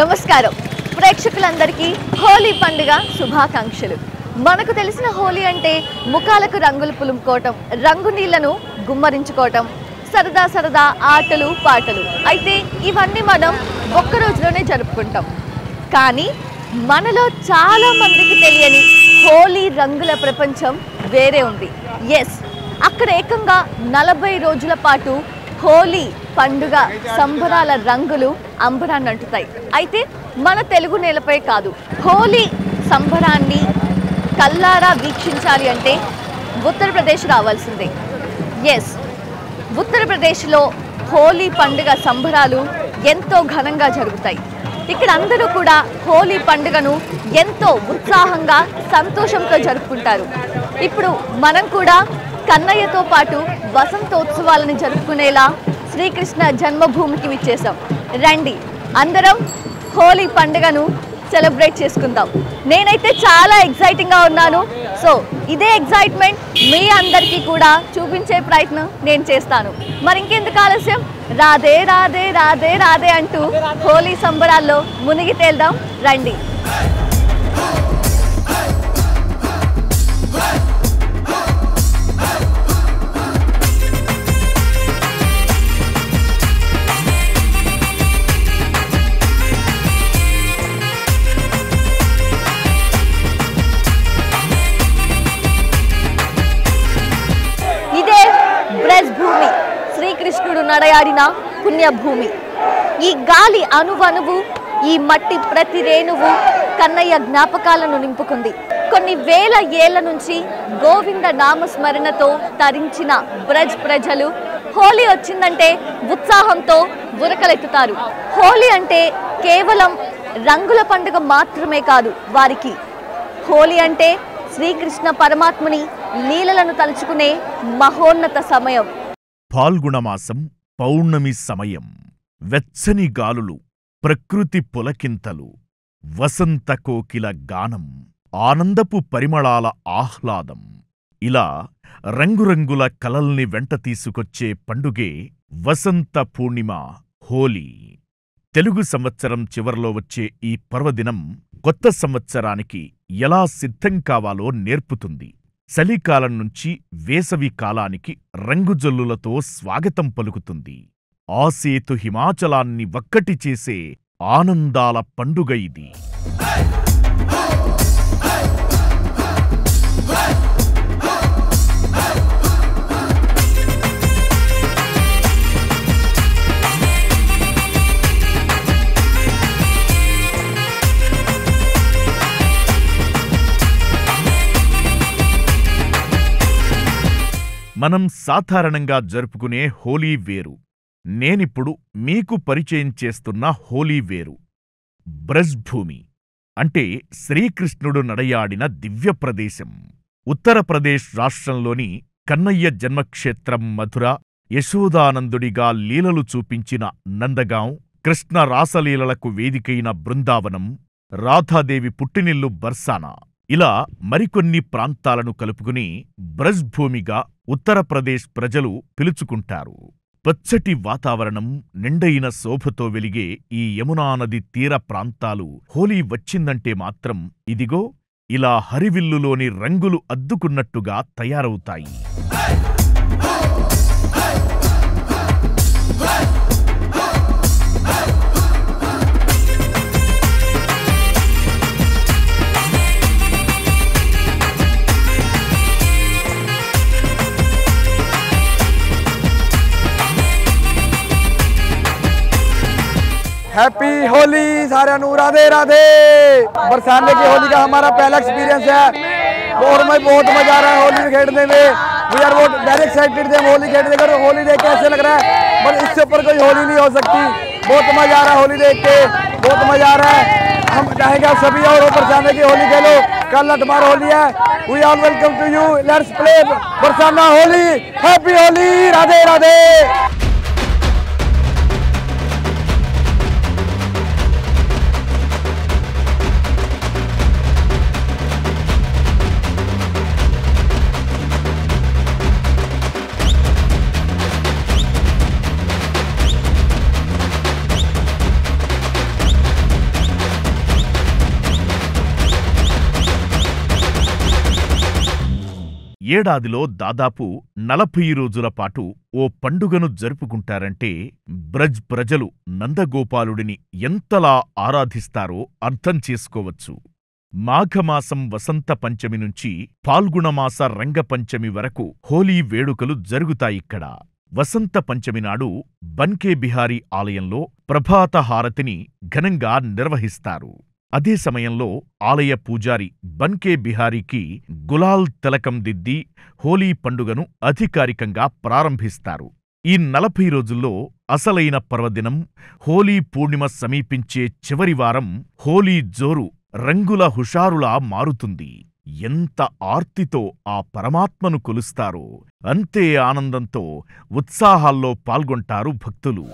నమస్కారం ప్రేక్షకులందరికీ హోలీ పండుగ శుభాకాంక్షలు. మనకు తెలిసిన హోలీ అంటే ముఖాలకు రంగులు పులుముకోవటం, రంగు నీళ్లను గుమ్మరించుకోవటం, సరదా సరదా ఆటలు పాటలు. అయితే ఇవన్నీ మనం ఒక్క రోజులోనే జరుపుకుంటాం. కానీ మనలో చాలా మందికి తెలియని హోలీ రంగుల ప్రపంచం వేరే ఉంది. ఎస్, అక్కడ ఏకంగా 40 రోజుల పాటు హోలీ పండుగ సంబరాల రంగులు అంబరాన్ని అంటుతాయి. అయితే మన తెలుగు నేలపై కాదు, హోలీ సంబరాన్ని కల్లారా వీక్షించాలి అంటే ఉత్తరప్రదేశ్ రావాల్సిందే. ఎస్, ఉత్తరప్రదేశ్లో హోలీ పండుగ సంబరాలు ఎంతో ఘనంగా జరుగుతాయి. ఇక్కడ అందరూ కూడా హోలీ పండుగను ఎంతో ఉత్సాహంగా సంతోషంతో జరుపుకుంటారు. ఇప్పుడు మనం కూడా కన్నయ్యతో పాటు వసంతోత్సవాలను జరుపుకునేలా శ్రీకృష్ణ జన్మభూమికి విచ్చేసాం. రండి, అందరం హోలీ పండుగను సెలబ్రేట్ చేసుకుందాం. నేనైతే చాలా ఎక్సైటింగ్గా ఉన్నాను. సో ఇదే ఎక్సైట్మెంట్ మీ అందరికీ కూడా చూపించే ప్రయత్నం నేను చేస్తాను. మరి ఇంకెందుకు ఆలస్యం, రాధే రాధే రాధే రాధే అంటూ హోలీ సంబరాల్లో మునిగి తేల్దాం. రండి. భూమి శ్రీకృష్ణుడు నడయాడిన పుణ్యభూమి. ఈ గాలి అణువణువు, ఈ మట్టి ప్రతి రేణువు కన్నయ్య జ్ఞాపకాలను నింపుకుంది. కొన్ని వేల ఏళ్ల నుంచి గోవింద నామస్మరణతో తరించిన బ్రజ్ ప్రజలు హోలీ వచ్చిందంటే ఉత్సాహంతో ఉరకలెత్తుతారు. హోలీ అంటే కేవలం రంగుల పండుగ మాత్రమే కాదు వారికి. హోలీ అంటే శ్రీకృష్ణ పరమాత్ముని లీలలను తలుచుకునే మహోన్నత సమయం. ఫాల్గుణమాసం పౌర్ణమి సమయం. వెచ్చని గాలులు, ప్రకృతి పులకింతలు, వసంత కోకిల గానం, ఆనందపు పరిమళాల ఆహ్లాదం. ఇలా రంగురంగుల కలల్ని వెంట తీసుకొచ్చే పండుగే వసంత పూర్ణిమ, హోలీ. తెలుగు సంవత్సరం చివర్లో వచ్చే ఈ పర్వదినం కొత్త సంవత్సరానికి ఎలా సిద్ధం కావాలో నేర్పుతుంది. చలికాలం నుంచి వేసవి కాలానికి రంగుజల్లులతో స్వాగతం పలుకుతుంది. ఆసేతు హిమాచలాన్ని ఒక్కటి చేసే ఆనందాల పండుగ ఇది. మనం సాధారణంగా జరుపుకునే హోలీ వేరు. నేనిప్పుడు మీకు పరిచయం చేస్తున్న హోలీ వేరు. బ్రజ్ భూమి అంటే శ్రీకృష్ణుడు నడయాడిన దివ్య ప్రదేశం. ఉత్తరప్రదేశ్ రాష్ట్రంలోని కన్నయ్య జన్మక్షేత్రం మధుర, యశోదానందుడిగా లీలలు చూపించిన నందగాం, కృష్ణ రాసలీలలకు వేదికైన బృందావనం, రాధాదేవి పుట్టినిల్లు బర్సానా, ఇలా మరికొన్ని ప్రాంతాలను కలుపుకుని బ్రజ్ భూమిగా ఉత్తరప్రదేశ్ ప్రజలు పిలుచుకుంటారు. పచ్చటి వాతావరణం, నిండైన శోభతో వెలిగే ఈ యమునా నది తీర ప్రాంతాలు హోలీ వచ్చిందంటే మాత్రం ఇదిగో ఇలా హరివిల్లులోని రంగులు అద్దుకున్నట్టుగా తయారవుతాయి. हैप्पी होली सारे राधे राधे। बरसाने की होली का हमारा पहला एक्सपीरियंस है और हमें बहुत मजा आ रहा है होली खेलने में। वी आर वेरी एक्साइटेड थे होली खेलने का। होली देख के ऐसे लग रहा है बट इससे ऊपर कोई होली नहीं हो सकती। बहुत मजा आ रहा है होली देख के, बहुत मजा आ रहा है। हम चाहेंगे आप सभी और बरसाने की होली खेलो। कल तुम्हारा होली है। We are welcome to you. Let's play Barsana Holi. Happy Holi, Radhe Radhe. ఏడాదిలో దాదాపు 40 రోజుల పాటు ఓ పండుగను జరుపుకుంటారంటే బ్రజ్ ప్రజలు నందగోపాలుడిని ఎంతలా ఆరాధిస్తారో అర్థం చేసుకోవచ్చు. మాఘమాసం వసంత పంచమి నుంచి పాల్గుణమాస రంగపంచమి వరకు హోలీ వేడుకలు జరుగుతాయిక్కడ. వసంత పంచమి నాడు బన్కే బిహారీ ఆలయంలో ప్రభాత హారతిని ఘనంగా నిర్వహిస్తారు. అదే సమయంలో ఆలయ పూజారి బన్కే బిహారీకి గులాల్ తిలకం దిద్ది హోలీ పండుగను అధికారికంగా ప్రారంభిస్తారు. ఈ 40 రోజుల్లో అసలైన పర్వదినం హోలీ పూర్ణిమ సమీపించే చివరి వారం హోలీ జోరు రంగుల హుషారులా మారుతుంది. ఎంత ఆర్తితో ఆ పరమాత్మను కొలుస్తారో అంతే ఆనందంతో ఉత్సాహాల్లో పాల్గొంటారు భక్తులు.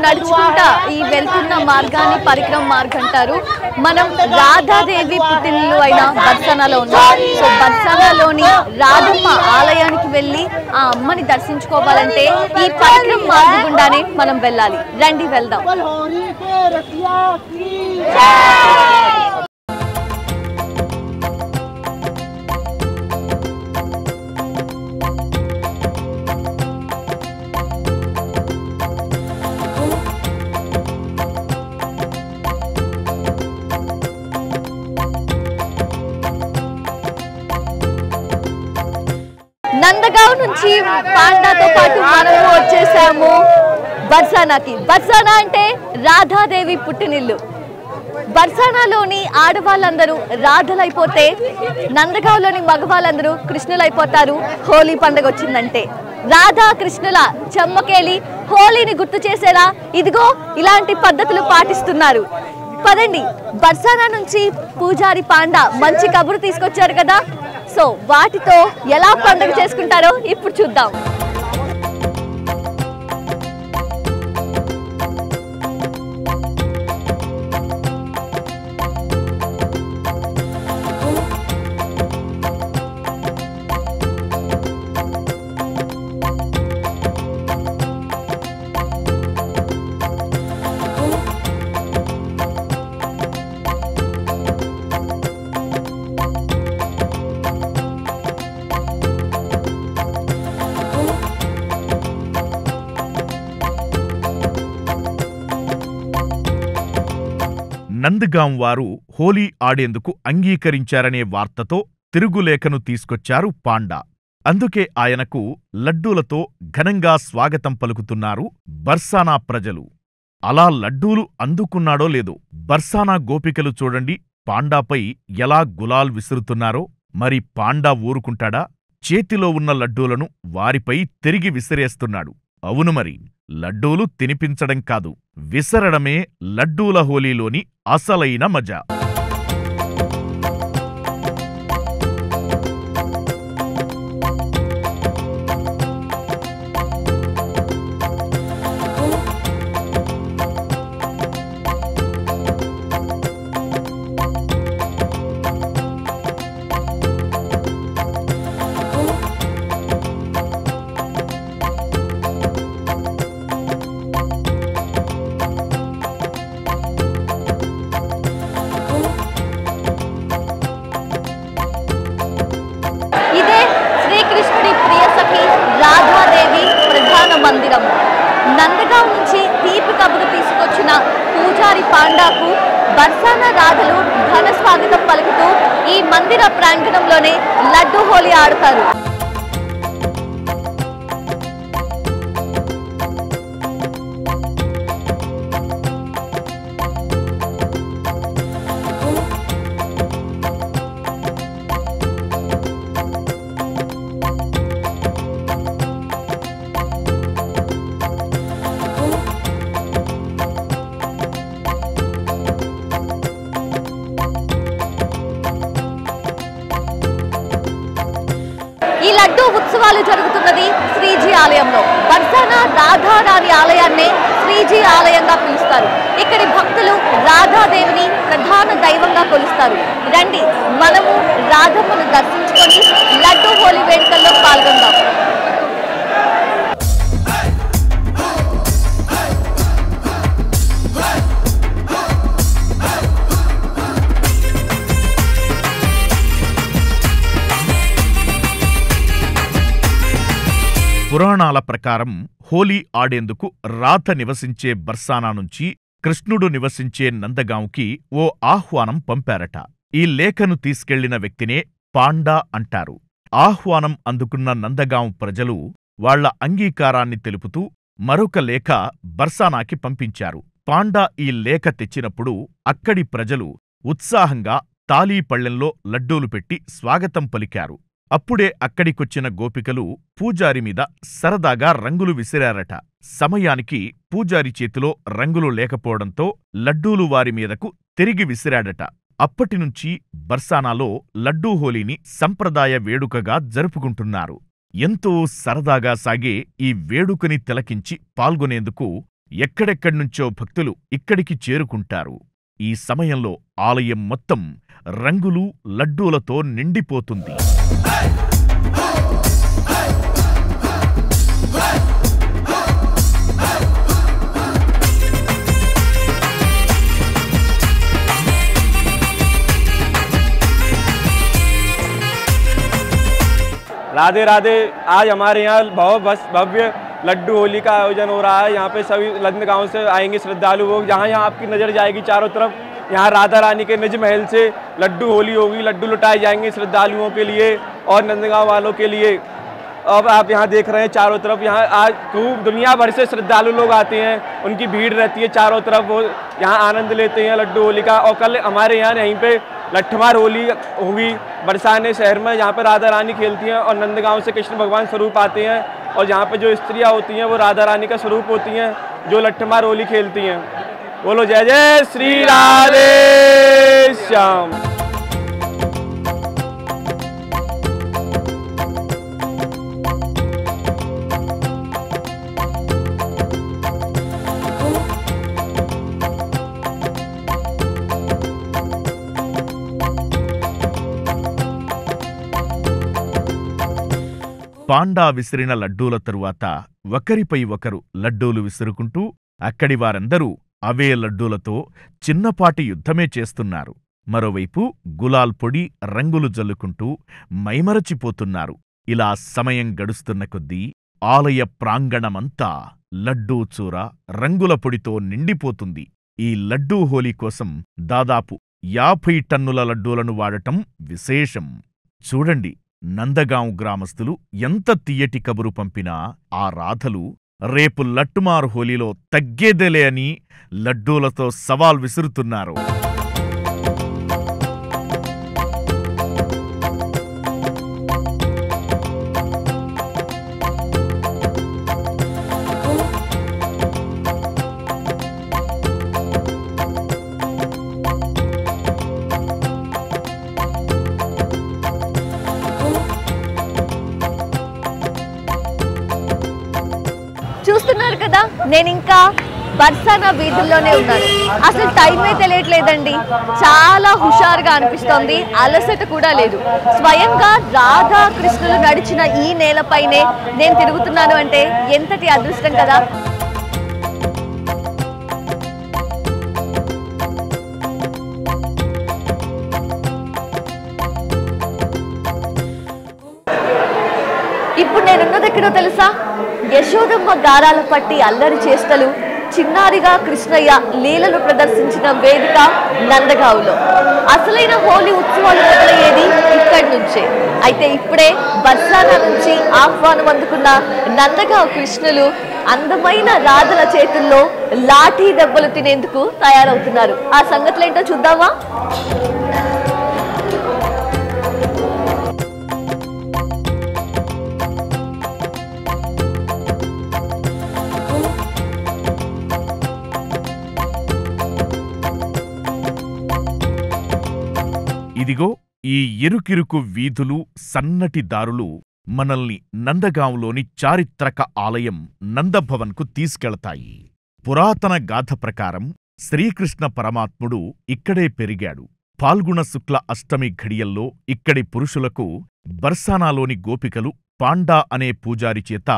నడుచుకుంటా ఈ వెళ్తున్న మార్గాన్ని పరిక్రమ మార్గం అంటారు. మనం రాధాదేవి పుట్టినిల్లు అయిన బర్సానాలో ఉన్నాం. సో బర్సానాలోని రాధమ్మ ఆలయానికి వెళ్ళి ఆ అమ్మని దర్శించుకోవాలంటే ఈ పరిక్రమ మార్గం గుండానే మనం వెళ్ళాలి. రండి వెళ్దాం. నందగావ్ నుంచి పాండాతో పాటు మనము వచ్చేసాము బర్సానాకి. బర్సానా అంటే రాధాదేవి పుట్టినిల్లు. బర్సానాలోని ఆడవాళ్ళందరూ రాధలైపోతే నందగావ్లోని మగవాళ్ళందరూ కృష్ణులైపోతారు హోలీ పండుగ వచ్చిందంటే. రాధా కృష్ణుల చెమ్మకేలి హోలీని గుర్తు చేసేలా ఇదిగో ఇలాంటి పద్ధతులు పాటిస్తున్నారు. పదండి, బర్సానా నుంచి పూజారి పాండా మంచి కబురు తీసుకొచ్చారు కదా. సో వాటితో ఎలా పండుగ చేసుకుంటారో ఇప్పుడు చూద్దాం. నందగాం వారు హోలీ ఆడేందుకు అంగీకరించారనే వార్తతో తిరుగులేఖను తీసుకొచ్చారు పాండా. అందుకే ఆయనకు లడ్డూలతో ఘనంగా స్వాగతం పలుకుతున్నారు బర్సానా ప్రజలు. అలా లడ్డూలు అందుకున్నాడో లేదో బర్సానా గోపికలు చూడండి పాండాపై ఎలా గులాల్ విసురుతున్నారో. మరి పాండా ఊరుకుంటాడా? చేతిలో ఉన్న లడ్డూలను వారిపై తిరిగి విసిరేస్తున్నాడు. అవును మరి, లడ్డూలు తినిపించడం కాదు, విసరడమే లడ్డూల హోలీలోని అసలైన మజా. మందిరం. నందగావ్ నుంచి తీపి కబురు తీసుకొచ్చిన పూజారి పాండాకు బర్సానా రాధలు ఘన స్వాగతం పలుకుతూ ఈ మందిర ప్రాంగణంలోనే లడ్డూ హోలీ ఆడతారు. ఈ లడ్డూ ఉత్సవాలు జరుగుతున్నది శ్రీజీ ఆలయంలో. బర్సానా రాధారాణి ఆలయాన్నే శ్రీజీ ఆలయంగా పిలుస్తారు. ఇక్కడి భక్తులు రాధాదేవిని ప్రధాన దైవంగా కొలుస్తారు. రండి మనము రాధమ్మను దర్శించుకొని లడ్డూ హోలీ వేడుకల్లో పాల్గొందాం. పురాణాల ప్రకారం హోలీ ఆడేందుకు రాధ నివసించే బర్సానా నుంచి కృష్ణుడు నివసించే నందగాంకి ఓ ఆహ్వానం పంపారట. ఈ లేఖను తీసుకెళ్లిన వ్యక్తినే పాండా అంటారు. ఆహ్వానం అందుకున్న నందగాం ప్రజలు వాళ్ల అంగీకారాన్ని తెలుపుతూ మరొక లేఖ బర్సానాకి పంపించారు. పాండా ఈ లేఖ తెచ్చినప్పుడు అక్కడి ప్రజలు ఉత్సాహంగా తాళీపళ్లెంలో లడ్డూలు పెట్టి స్వాగతం పలికారు. అప్పుడే అక్కడికొచ్చిన గోపికలు పూజారి మీద సరదాగా రంగులు విసిరారట. సమయానికి పూజారి చేతిలో రంగులు లేకపోవడంతో లడ్డూలు వారి మీదకు తిరిగి విసిరాడట. అప్పటినుంచి బర్సానాలో లడ్డూ హోలీని సంప్రదాయ వేడుకగా జరుపుకుంటున్నారు. ఎంతో సరదాగా సాగే ఈ వేడుకని తిలకించి పాల్గొనేందుకు ఎక్కడెక్కడ్నుంచో భక్తులు ఇక్కడికి చేరుకుంటారు. ఈ సమయంలో ఆలయం మొత్తం రంగులు, లడ్డూలతో నిండిపోతుంది. राधे राधे। आज हमारे यहाँ बहुत भव्य लड्डू होली का आयोजन हो रहा है। यहाँ पे सभी नंदगांव से आएंगे श्रद्धालु लोग। जहाँ आपकी नज़र जाएगी चारों तरफ, यहाँ राधा रानी के निज महल से लड्डू होली होगी। लड्डू लुटाए जाएंगे श्रद्धालुओं के लिए और नंदगांव वालों के लिए। अब आप यहाँ देख रहे हैं चारों तरफ, यहाँ आज खूब दुनिया भर से श्रद्धालु लोग आते हैं, उनकी भीड़ रहती है चारों तरफ, वो यहाँ आनंद लेते हैं लड्डू होली का। और कल हमारे यहाँ यहीं पे लट्ठमार होली हुई बरसाने शहर में, जहाँ पे राधा रानी खेलती हैं और नंदगांव से कृष्ण भगवान स्वरूप आते हैं। और यहाँ पे जो स्त्रियाँ होती हैं वो राधा रानी का स्वरूप होती हैं, जो लट्ठमार होली खेलती हैं। बोलो जय जय श्री राधे श्याम। పాండా విసిరిన లడ్డూల తరువాత ఒకరిపై ఒకరు లడ్డూలు విసురుకుంటూ అక్కడి వారందరూ అవే లడ్డూలతో చిన్నపాటి యుద్ధమే చేస్తున్నారు. మరోవైపు గులాల్ పొడి, రంగులు జల్లుకుంటూ మైమరచిపోతున్నారు. ఇలా సమయం గడుస్తున్న కొద్దీ ఆలయ ప్రాంగణమంతా లడ్డూ చూర, రంగుల పొడితో నిండిపోతుంది. ఈ లడ్డూ హోలీ కోసం దాదాపు 50 టన్నుల లడ్డూలను వాడటం విశేషం. చూడండి, నందగాం గ్రామస్తులు ఎంత తియ్యటి కబురు పంపినా ఆ రాధలు రేపు లట్టుమారు హోలీలో తగ్గేదేలే అని లడ్డూలతో సవాల్ విసురుతున్నారు. చూస్తున్నారు కదా, నేను ఇంకా బర్సానా వీధుల్లోనే ఉన్నాను. అసలు టైమే తెలియట్లేదండి. చాలా హుషారుగా అనిపిస్తోంది, అలసట కూడా లేదు. స్వయంగా రాధా కృష్ణులు నడిచిన ఈ నేలపైనే నేను తిరుగుతున్నాను అంటే ఎంతటి అదృష్టం కదా. ఇప్పుడు నేనున్నది ఎక్కడో తెలుసా? యశోదమ్మ గారాల పట్టి అల్లరి చేష్టలు, చిన్నారిగా కృష్ణయ్య లీలలు ప్రదర్శించిన వేదిక నందగాంలో. అసలైన హోలీ ఉత్సవాలు మొదలయ్యేది ఇక్కడి నుంచే. అయితే ఇప్పుడే బర్సానా నుంచి ఆహ్వానం అందుకున్న నందగాం కృష్ణులు అందమైన రాధల చేతుల్లో లాఠీ దెబ్బలు తినేందుకు తయారవుతున్నారు. ఆ సంగతులేంటో చూద్దామా? ఇదిగో ఈ ఇరుకిరుకు వీధులు, సన్నటి దారులు మనల్ని నందగాంలోని చారిత్రక ఆలయం నందభవన్కు తీసుకెళతాయి. పురాతన గాథ ప్రకారం శ్రీకృష్ణ పరమాత్ముడు ఇక్కడే పెరిగాడు. ఫాల్గుణ శుక్ల అష్టమి ఘడియల్లో ఇక్కడి పురుషులకు బర్సానాలోని గోపికలు పాండా అనే పూజారి చేత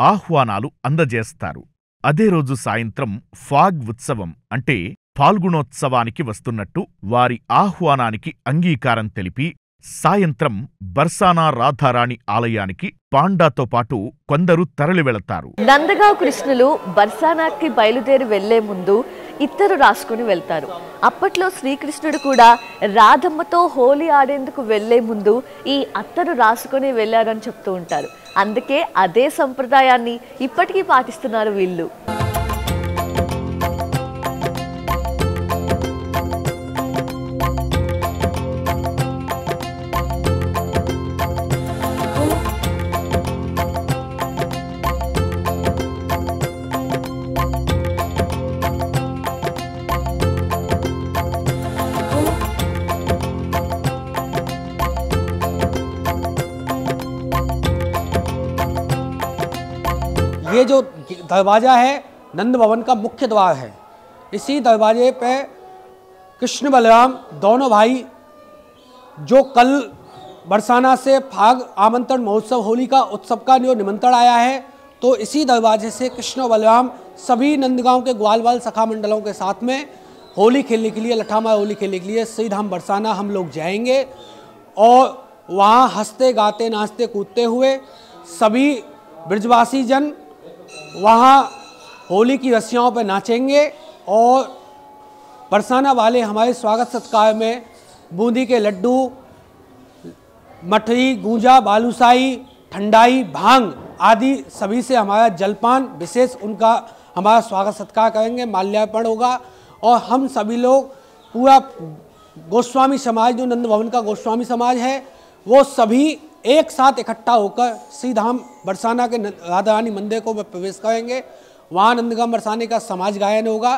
ఆహ్వానాలు అందజేస్తారు. అదే రోజు సాయంత్రం ఫాగ్ ఉత్సవం అంటే ఫాల్గుణోత్సవానికి వస్తున్నట్టు వారి ఆహ్వానానికి అంగీకారం తెలిపి సాయంత్రం బర్సానా రాధారాణి ఆలయానికి పాండాతో పాటు కొందరు తరలివెళతారు. నందగావ్ కృష్ణులు బర్సానాకి బయలుదేరి వెళ్లే ముందు ఇత్తరు రాసుకుని వెళ్తారు. అప్పట్లో శ్రీకృష్ణుడు కూడా రాధమ్మతో హోలీ ఆడేందుకు వెళ్లే ముందు ఈ అత్తరు రాసుకుని వెళ్లారని చెప్తూ ఉంటారు. అందుకే అదే సంప్రదాయాన్ని ఇప్పటికీ పాటిస్తున్నారు వీళ్ళు. ये जो दरवाज़ा है नंद भवन का मुख्य द्वार है। इसी दरवाजे पे कृष्ण बलराम दोनों भाई जो कल बरसाना से फाग आमंत्रण महोत्सव होली का उत्सव का जो निमंत्रण आया है, तो इसी दरवाजे से कृष्ण बलराम सभी नंदगांव के ग्वालवाल सखा मंडलों के साथ में होली खेलने के लिए, लठामार होली खेलने के लिए श्रीधाम बरसाना हम लोग जाएंगे और वहाँ हंसते गाते नाचते कूदते हुए सभी ब्रजवासी जन वहाँ होली की रस्सियों पर नाचेंगे और बरसाना वाले हमारे स्वागत सत्कार में बूंदी के लड्डू, मठरी, गूंजा, बालूशाही, ठंडाई, भांग आदि सभी से हमारा जलपान विशेष उनका हमारा स्वागत सत्कार करेंगे, माल्यार्पण होगा और हम सभी लोग पूरा गोस्वामी समाज जो नंद भवन का गोस्वामी समाज है वो सभी एक साथ इकट्ठा होकर श्रीधाम बरसाना के राधा रानी मंदिर को प्रवेश करेंगे। वहाँ नंदगांव बरसाने का समाज गायन होगा।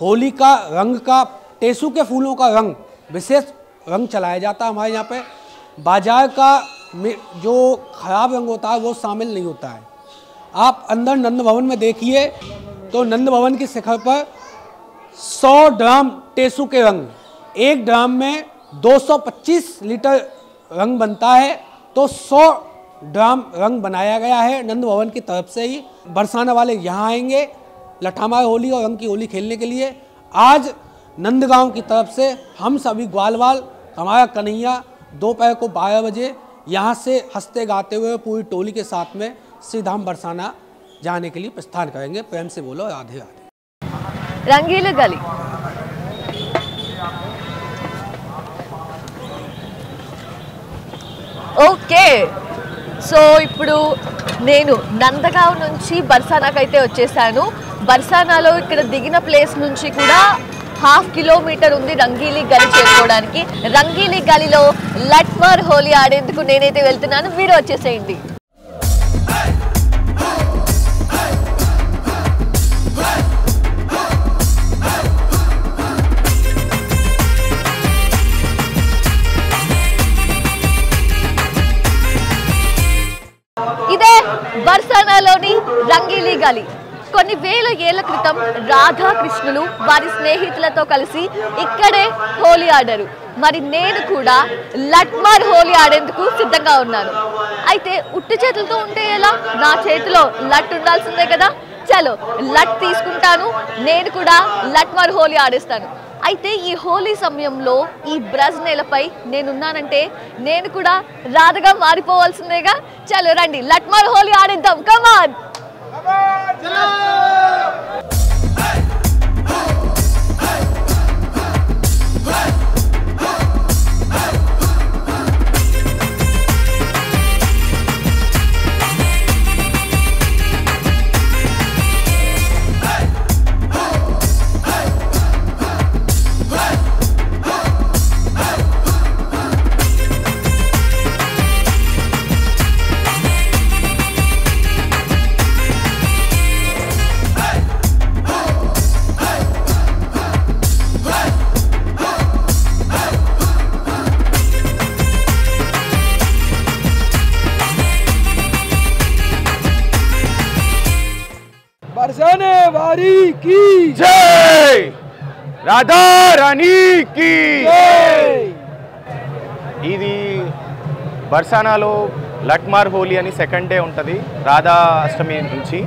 होली का रंग का टेसू के फूलों का रंग विशेष रंग चलाया जाता है हमारे यहाँ पे। बाजार का जो खराब रंग होता है वो शामिल नहीं होता है। आप अंदर नंद भवन में देखिए तो नंद भवन के शिखर पर 100 ड्राम टेसू के रंग, एक ड्राम में 225 लीटर रंग बनता है, तो 100 ड्राम रंग बनाया गया है नंद भवन की तरफ से ही। बरसाना वाले यहाँ आएंगे लठामार होली और रंग की होली खेलने के लिए। आज नंदगांव की तरफ से हम सभी ग्वालवाल हमारा कन्हैया दोपहर को 12 बजे यहाँ से हंसते गाते हुए पूरी टोली के साथ में श्रीधाम बरसाना जाने के लिए प्रस्थान करेंगे। प्रेम से बोलो राधे राधे। రంగీల గలి ఓకే. సో ఇప్పుడు నేను నందగావ్ నుంచి బర్సానాకైతే వచ్చేసాను. బర్సానాలో ఇక్కడ దిగిన ప్లేస్ నుంచి కూడా 1/2 కిలోమీటర్ ఉంది రంగీలి గలి చేరుకోవడానికి. రంగీలి గలిలో లట్మార్ హోలీ ఆడేందుకు నేనైతే వెళ్తున్నాను, మీరు వచ్చేసేయండి. ఇదే బర్సానాలోని రంగీలి గలి. కొన్ని వేల ఏళ్ల క్రితం రాధాకృష్ణులు వారి స్నేహితులతో కలిసి ఇక్కడే హోలీ ఆడారు. మరి నేను కూడా లట్మార్ హోలీ ఆడేందుకు సిద్ధంగా ఉన్నాను. అయితే ఉట్టి చేతులతో ఉంటే ఎలా, నా చేతిలో లట్ ఉండాల్సిందే కదా. చలో లట్ తీసుకుంటాను, నేను కూడా లట్మార్ హోలీ ఆడేస్తాను. అయితే ఈ హోలీ సమయంలో ఈ బ్రజ్ నేలపై నేనున్నానంటే నేను కూడా రాధగా మారిపోవాల్సిందేగా. చలో రండి లట్మార్ హోలీ ఆడిద్దాం, కమాన్. రాధా రాణి కి ఇది బర్సానాలో లట్మార్ హోలీ అని సెకండ్ డే ఉంటుంది రాధా అష్టమి నుంచి.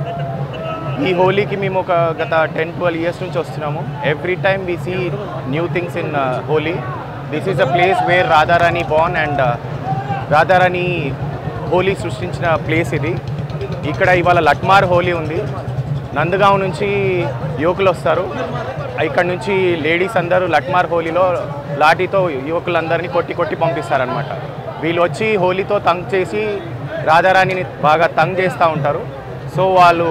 ఈ హోలీకి మేము ఒక గత 10-12 ఇయర్స్ నుంచి వస్తున్నాము. Every time we see new things in Holi. This is a place where Radharani born and Radharani Holi సృష్టించిన ప్లేస్ ఇది. ఇక్కడ ఇవాళ లట్మార్ హోలీ ఉంది. నందగావ్ నుంచి యువకులు వస్తారు. ఇక్కడ నుంచి లేడీస్ అందరూ లట్మార్ హోలీలో లాఠీతో యువకులందరినీ కొట్టి పంపిస్తారనమాట. వీళ్ళు వచ్చి హోలీతో తంగ్ చేసి రాధారాణిని బాగా తంగ్ చేస్తూ ఉంటారు. సో వాళ్ళు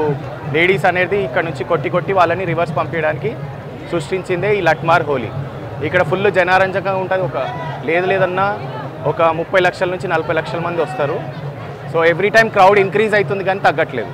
లేడీస్ అనేది ఇక్కడ నుంచి కొట్టి వాళ్ళని రివర్స్ పంపించడానికి సృష్టించిందే ఈ లట్మార్ హోలీ. ఇక్కడ ఫుల్ జనారంజకంగా ఉంటుంది. లేదన్నా ఒక 30 లక్షల నుంచి 40 లక్షల మంది వస్తారు. So every time crowd increase అవుతుంది కానీ తగ్గట్లేదు.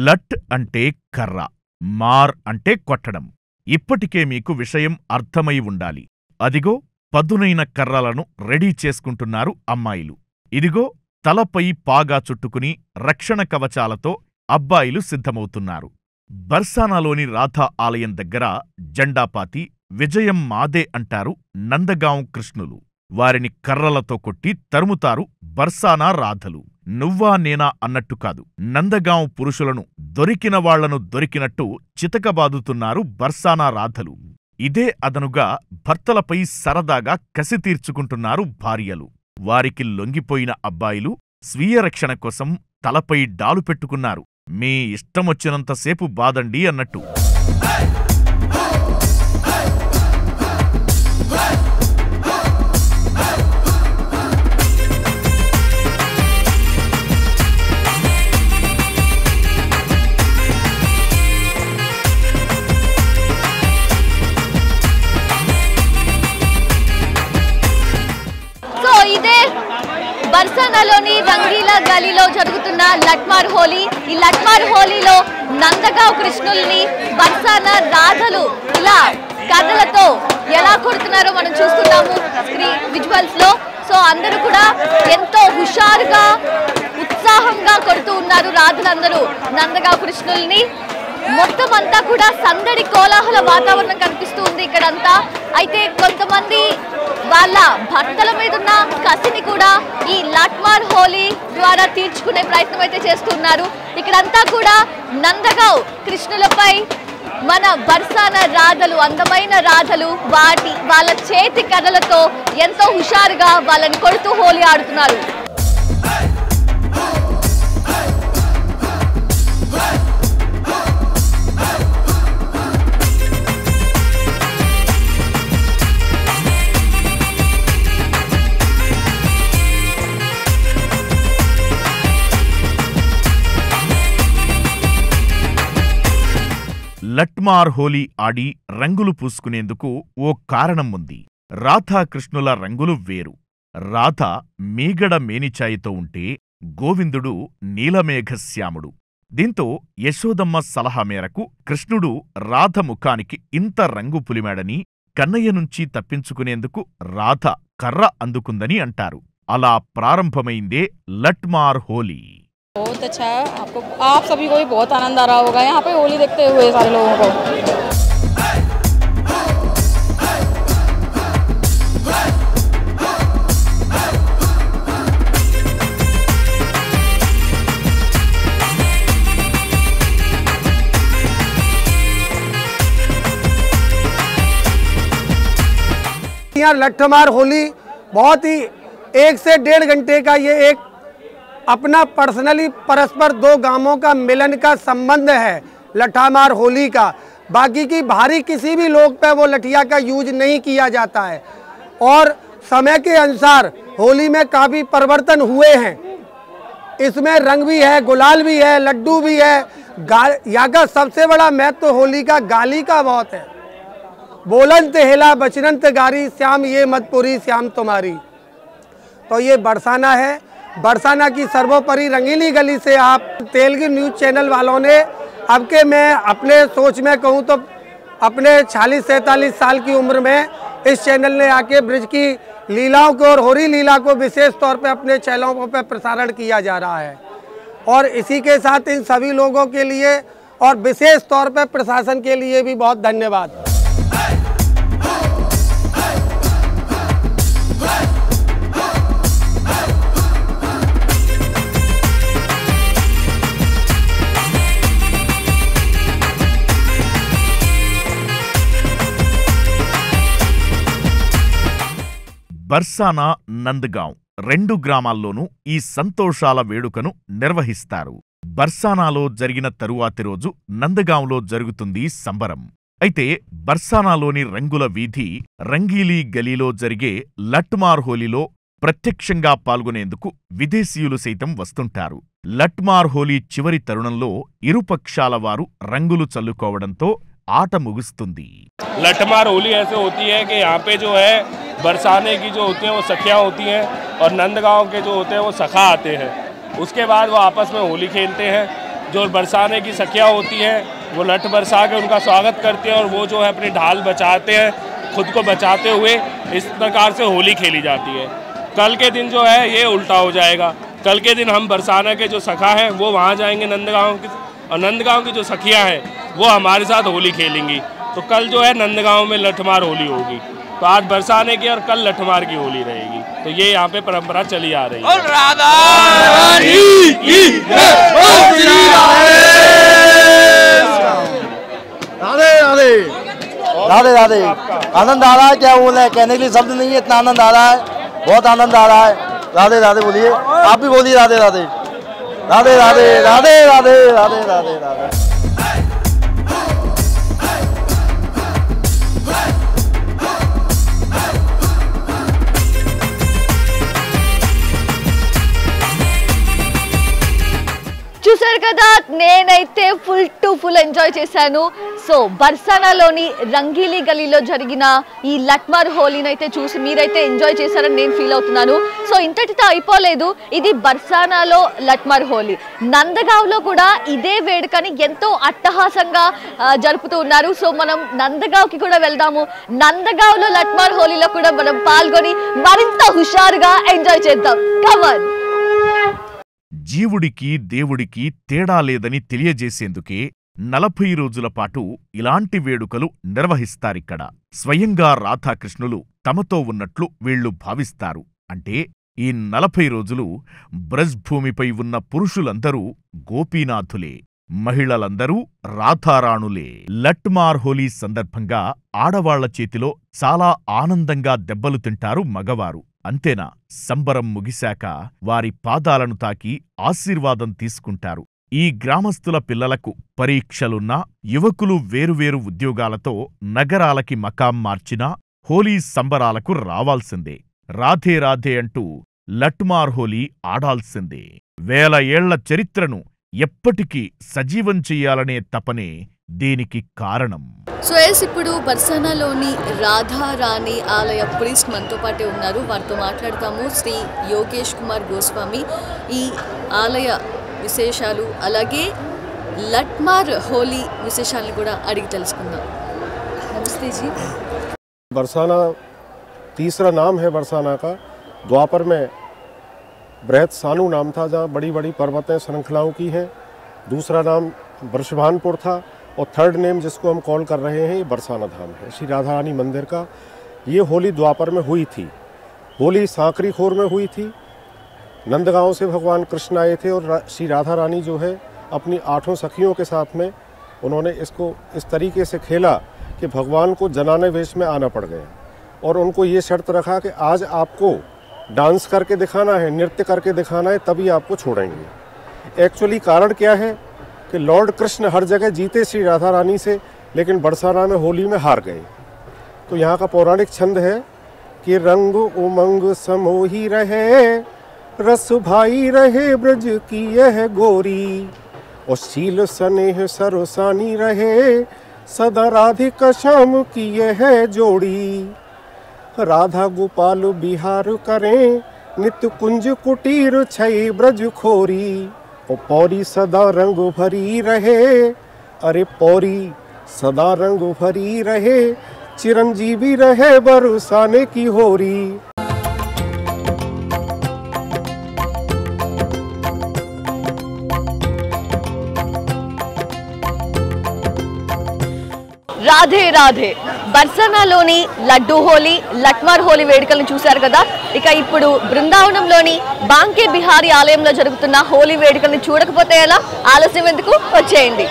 లట్ అంటే కర్ర, మార్ అంటే కొట్టడం. ఇప్పటికే మీకు విషయం అర్థమై ఉండాలి. అదిగో పదునైన కర్రలను రెడీ చేసుకుంటున్నారు అమ్మాయిలు. ఇదిగో తలపై పాగా చుట్టుకుని రక్షణ కవచాలతో అబ్బాయిలు సిద్ధమవుతున్నారు. బర్సానాలోని రాధా ఆలయం దగ్గర జెండాపాతి విజయం మాదే అంటారు నందగాం కృష్ణులు. వారిని కర్రలతో కొట్టి తరుముతారు బర్సానా రాధలు. నువ్వా నేనా అన్నట్టు కాదు, నందగాం పురుషులను దొరికిన వాళ్లను దొరికినట్టు చితకబాదుతున్నారు బర్సానా రాధలు. ఇదే అదనుగా భర్తలపై సరదాగా కసి తీర్చుకుంటున్నారు భార్యలు. వారికి లొంగిపోయిన అబ్బాయిలు స్వీయ రక్షణ కోసం తలపై డాలు పెట్టుకున్నారు. మీ ఇష్టమొచ్చినంతసేపు బాదండి అన్నట్టు. బర్సానాలోని రంగీలా గలీలో జరుగుతున్న లట్మార్ హోలీ. ఈ లట్మార్ హోలీలో నందగావ్ కృష్ణుల్ని బర్సానా రాధలు ఇలా కర్రలతో ఎలా కొడుతున్నారో మనం చూస్తున్నాము స్క్రీన్ విజువల్స్ లో. సో అందరూ కూడా ఎంతో హుషారుగా ఉత్సాహంగా కొడుతూ ఉన్నారు రాధలందరూ నందగావ్ కృష్ణుల్ని. మొత్తం అంతా కూడా సందడి కోలాహల వాతావరణం కనిపిస్తూ ఉంది ఇక్కడంతా. అయితే కొంతమంది వాళ్ళ భర్తల మీద ఉన్న కసిని కూడా ఈ లట్మార్ హోలీ ద్వారా తీర్చుకునే ప్రయత్నం అయితే చేస్తున్నారు. ఇక్కడంతా కూడా నందగావ్ కృష్ణులపై మన బర్సానా రాధలు, అందమైన రాధలు వాళ్ళ చేతి కర్రలతో ఎంతో హుషారుగా వాళ్ళని కొడుతూ హోలీ ఆడుతున్నారు. లట్మార్ హోలీ ఆడి రంగులు పూసుకునేందుకు ఓ కారణం ఉంది. రాధాకృష్ణుల రంగులు వేరు. రాధ మీగడ మేనిచాయితో ఉంటే గోవిందుడు నీలమేఘశ్యాముడు. దీంతో యశోదమ్మ సలహా మేరకు కృష్ణుడు రాధ ముఖానికి ఇంత రంగు పులిమాడని, కన్నయ్య నుంచి తప్పించుకునేందుకు రాధ కర్ర అందుకుందని అంటారు. అలా ప్రారంభమైందే లట్మార్ హోలీ. बहुत अच्छा है। आप सभी को भी बहुत आनंद आ रहा होगा यहाँ पे होली देखते हुए सारे लोगों को। यहाँ लट्ठमार होली बहुत ही 1 से 1.5 घंटे का ये एक अपना पर्सनली परस्पर दो गांवों का मिलन का संबंध है लट्ठामार होली का। बाकी की भारी किसी भी लोग पे वो लठिया का यूज नहीं किया जाता है और समय के अनुसार होली में काफ़ी परिवर्तन हुए हैं। इसमें रंग भी है, गुलाल भी है, लड्डू भी है। यहाँ का सबसे बड़ा महत्व तो होली का गाली का बहुत है। बोलंत हेला बचनंत गारी, श्याम ये मत पूरी श्याम तुम्हारी। तो ये बरसाना है, बरसाना की सर्वोपरि रंगीली गली से आप तेलुगु न्यूज़ चैनल वालों ने अब के मैं अपने सोच में कहूँ तो अपने 46-47 साल की उम्र में इस चैनल ने आके ब्रज की लीलाओं को और होरी लीला को विशेष तौर पे अपने चैनलों पे प्रसारण किया जा रहा है। और इसी के साथ इन सभी लोगों के लिए और विशेष तौर पे प्रशासन के लिए भी बहुत धन्यवाद। బర్సానా, నందగాం రెండు గ్రామాల్లోనూ ఈ సంతోషాల వేడుకను నిర్వహిస్తారు. బర్సానాలో జరిగిన తరువాతి రోజు నందగాంలో జరుగుతుంది సంబరం. అయితే బర్సానాలోని రంగుల వీధి రంగీలీ గలీలో జరిగే లట్మార్ హోలీలో ప్రత్యక్షంగా పాల్గొనేందుకు విదేశీయులు సైతం వస్తుంటారు. లట్మార్ హోలీ చివరి తరుణంలో ఇరుపక్షాల వారు రంగులు చల్లుకోవడంతో ఆట ముగుస్తుంది. लठमार होली ऐसे होती है कि यहाँ पे जो है बरसाने की जो होती हैं वो सखियाँ होती हैं और नंदगांव के जो होते हैं वो सखा आते हैं। उसके बाद वो आपस में होली खेलते हैं। जो बरसाने की सखियाँ होती हैं वो लठ बरसा के उनका स्वागत करते हैं और वो जो है अपनी ढाल बचाते हैं, खुद को बचाते हुए इस प्रकार से होली खेली जाती है। कल के दिन जो है ये उल्टा हो जाएगा। कल के दिन हम बरसाना के जो सखा हैं वो वहाँ जाएंगे नंदगांव की, और नंदगांव की जो सखियाँ हैं वो हमारे साथ होली खेलेंगी। तो कल जो है नंदगांव में लठमार होली होगी। तो आज बरसाने की और कल लठमार की होली रहेगी। तो ये यहाँ पे परंपरा चली आ रही है। राधा रानी की जय, राधे राधे राधे राधे। आनंद आ रहा है, क्या बोले, कहने के लिए शब्द नहीं है, इतना आनंद आ रहा है, बहुत आनंद आ रहा है। राधे राधे बोलिए, आप भी बोलिए राधे राधे राधे राधे राधे राधे राधे राधे राधे। చూసారు కదా, నేనైతే ఫుల్ ఎంజాయ్ చేశాను. సో బర్సానాలోని రంగీలీ గలీలో జరిగిన ఈ లట్మార్ హోలీని అయితే చూసి మీరైతే ఎంజాయ్ చేశారని నేను ఫీల్ అవుతున్నాను. సో ఇంతటితో అయిపోలేదు, ఇది బర్సానాలో లట్మార్ హోలీ. నందగాంలో కూడా ఇదే వేడుకని ఎంతో అట్టహాసంగా జరుపుతూ ఉన్నారు. సో మనం నందగాంకి కూడా వెళ్దాము. నందగాంలో లట్మార్ హోలీలో కూడా మనం పాల్గొని మరింత హుషారుగా ఎంజాయ్ చేద్దాం. కమాన్. జీవుడికి దేవుడికి తేడా లేదని తెలియజేసేందుకే 40 రోజుల పాటు ఇలాంటి వేడుకలు నిర్వహిస్తారిక్కడ. స్వయంగా రాధాకృష్ణులు తమతో ఉన్నట్లు వీళ్లు భావిస్తారు. అంటే ఈ 40 రోజులు బ్రజ్ భూమిపై ఉన్న పురుషులందరూ గోపీనాథులే, మహిళలందరూ రాధారాణులే. లట్మార్ హోలీ సందర్భంగా ఆడవాళ్ల చేతిలో చాలా ఆనందంగా దెబ్బలు తింటారు మగవారు. అంతేనా, సంబరం ముగిశాక వారి పాదాలను తాకి ఆశీర్వాదం తీసుకుంటారు. ఈ గ్రామస్తుల పిల్లలకు పరీక్షలున్నా, యువకులు వేరువేరు ఉద్యోగాలతో నగరాలకి మకాం మార్చినా హోలీ సంబరాలకు రావాల్సిందే. రాధే రాధే అంటూ లట్మార్ హోలీ ఆడాల్సిందే. వేల ఏళ్ల చరిత్రను ఎప్పటికీ సజీవం చెయ్యాలనే తపనే దీనికి కారణం. సో ఇప్పుడు బర్సానాలోని రాధారాణి ఆలయ ప్రీస్ట్ మనతో పాటే ఉన్నారు. వారితో మాట్లాడతాము. శ్రీ యోగేష్ కుమార్ గోస్వామి ఈ ఆలయ విశేషాలు అలాగే లట్మార్ హోలీ విశేషాలను కూడా అడిగి తెలుసుకుందాం. నమస్తే जी। बरसाना तीसरा नाम है बरसाना का। द्वापर में बृहत सानू नाम था, जहाँ बड़ी बड़ी पर्वतें श्रृंखलाओं की हैं। दूसरा नाम बृषभानपुर था और थर्ड नेम जिसको हम कॉल कर रहे हैं ये बरसाना धाम है, श्री राधा रानी मंदिर का। ये होली द्वापर में हुई थी। होली सांकरी खोर में हुई थी। नंदगांव से भगवान कृष्ण आए थे और श्री राधा रानी जो है अपनी 8 सखियों के साथ में उन्होंने इसको इस तरीके से खेला कि भगवान को जनाने वेश में आना पड़ गया और उनको ये शर्त रखा कि आज आपको डांस करके दिखाना है, नृत्य करके दिखाना है, तभी आपको छोड़ेंगे। एक्चुअली कारण क्या है कि लॉर्ड कृष्ण हर जगह जीते श्री राधा रानी से, लेकिन बरसाना में होली में हार गए। तो यहाँ का पौराणिक छंद है कि रंग उमंग समोही रहे, रस भाई रहे ब्रज की यह गोरी, और शील स्नेह सरोसानी रहे, सदा राधिका श्याम की यह जोड़ी। राधा गोपाल बिहार करें, नित्य कुंज कुटीर छई ब्रज खोरी, ओ पौरी सदा रंग भरी रहे, अरे पौरी सदा रंग भरी रहे, चिरंजीवी रहे बरसाने की होरी। రాధే రాధే బర్సానాలోని లడ్డూ హోలీ లట్మార్ హోలీ వేడుకలను చూశారు కదా. ఇక ఇప్పుడు బృందావనంలోని బాంకే బిహారీ ఆలయంలో జరుగుతున్న హోలీ వేడుకలను చూడకపోతే ఎలా? ఆలస్యం ఎందుకు, వచ్చేయండి.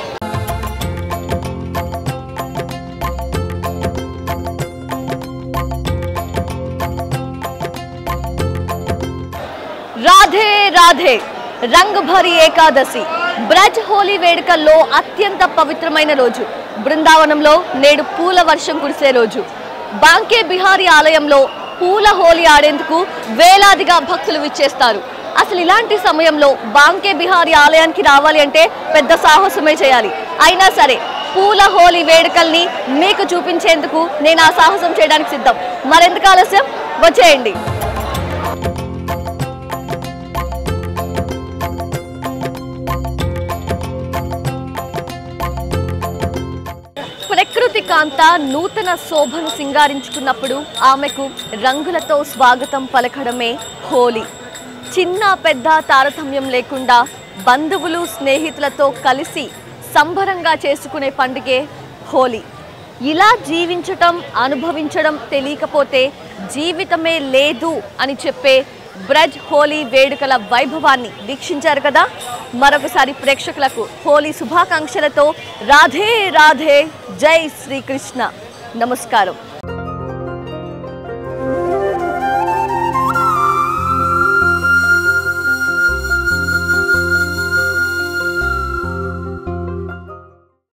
రాధే రాధే రంగ్ భరి ఏకాదశి బ్రజ్ హోలీ వేడుకల్లో అత్యంత పవిత్రమైన రోజు. బృందావనంలో నేడు పూల వర్షం కురిసే రోజు. బాంకే బిహారీ ఆలయంలో పూల హోలీ ఆడేందుకు వేలాదిగా భక్తులు విచ్చేస్తారు. అసలు ఇలాంటి సమయంలో బాంకే బిహారీ ఆలయానికి రావాలి అంటే పెద్ద సాహసమే చేయాలి. అయినా సరే పూల హోలీ వేడుకల్ని మీకు చూపించేందుకు నేను ఆ సాహసం చేయడానికి సిద్ధం. మరెందుకు ఆలస్యం, వచ్చేయండి. ప్రకృతి కాంత నూతన శోభను సింగారించుకున్నప్పుడు ఆమెకు రంగులతో స్వాగతం పలకడమే హోలీ. చిన్న పెద్ద తారతమ్యం లేకుండా బంధువులు స్నేహితులతో కలిసి సంబరంగా చేసుకునే పండుగే హోలీ. ఇలా జీవించటం అనుభవించడం తెలియకపోతే జీవితమే లేదు అని చెప్పే బ్రజ్ హోలీ వేడుకల వైభవాన్ని వీక్షించారు కదా. మరొకసారి ప్రేక్షకులకు హోలీ శుభాకాంక్షలతో రాధే రాధే, జై శ్రీకృష్ణ, నమస్కారం.